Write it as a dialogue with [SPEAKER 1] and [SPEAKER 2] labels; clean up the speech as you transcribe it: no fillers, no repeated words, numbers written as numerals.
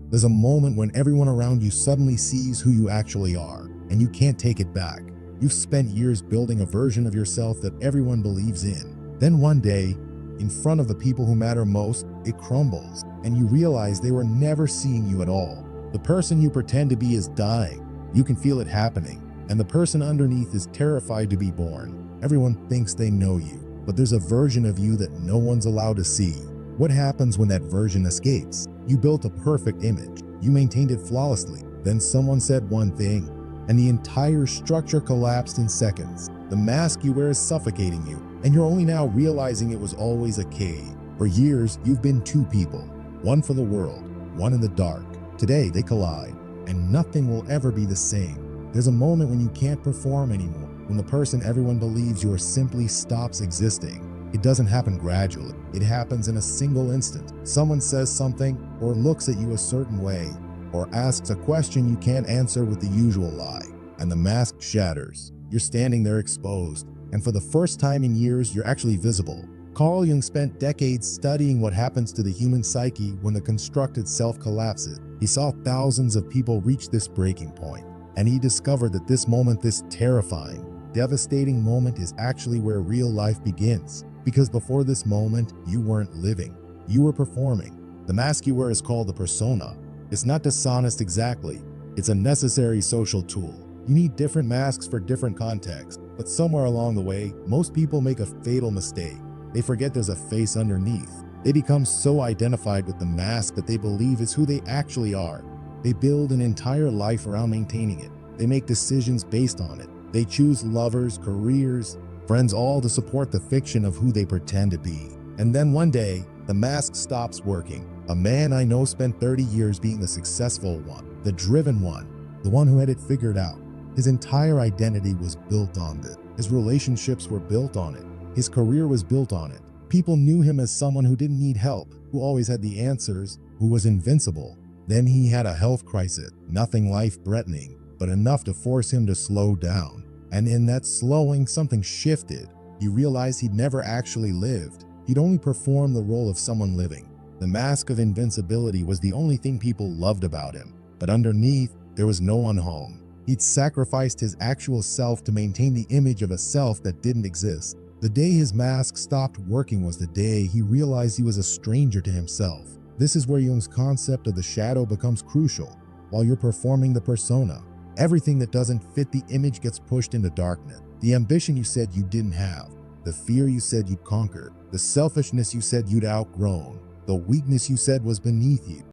[SPEAKER 1] There's a moment when everyone around you suddenly sees who you actually are, and you can't take it back. You've spent years building a version of yourself that everyone believes in. Then one day, in front of the people who matter most, it crumbles, and you realize they were never seeing you at all. The person you pretend to be is dying. You can feel it happening, and the person underneath is terrified to be born. Everyone thinks they know you, but there's a version of you that no one's allowed to see. What happens when that version escapes? You built a perfect image. You maintained it flawlessly. Then someone said one thing, and the entire structure collapsed in seconds. The mask you wear is suffocating you, and you're only now realizing it was always a cave. For years, you've been two people, one for the world, one in the dark. Today, they collide, and nothing will ever be the same. There's a moment when you can't perform anymore, when the person everyone believes you are simply stops existing. It doesn't happen gradually. It happens in a single instant. Someone says something, or looks at you a certain way, or asks a question you can't answer with the usual lie, and the mask shatters. You're standing there exposed, and for the first time in years, you're actually visible. Carl Jung spent decades studying what happens to the human psyche when the constructed self collapses. He saw thousands of people reach this breaking point, and he discovered that this moment, this terrifying, devastating moment, is actually where real life begins. Because before this moment, you weren't living, you were performing. The mask you wear is called the persona. It's not dishonest exactly, it's a necessary social tool. You need different masks for different contexts, but somewhere along the way, most people make a fatal mistake. They forget there's a face underneath. They become so identified with the mask that they believe is who they actually are. They build an entire life around maintaining it. They make decisions based on it. They choose lovers, careers, friends, all to support the fiction of who they pretend to be. And then one day, the mask stops working. A man I know spent 30 years being the successful one, the driven one, the one who had it figured out. His entire identity was built on this. His relationships were built on it. His career was built on it. People knew him as someone who didn't need help, who always had the answers, who was invincible. Then he had a health crisis, nothing life-threatening, but enough to force him to slow down. And in that slowing, something shifted. He realized he'd never actually lived. He'd only performed the role of someone living. The mask of invincibility was the only thing people loved about him, but underneath, there was no one home. He'd sacrificed his actual self to maintain the image of a self that didn't exist. The day his mask stopped working was the day he realized he was a stranger to himself. This is where Jung's concept of the shadow becomes crucial. While you're performing the persona, everything that doesn't fit the image gets pushed into darkness. The ambition you said you didn't have, the fear you said you'd conquered, the selfishness you said you'd outgrown, the weakness you said was beneath you.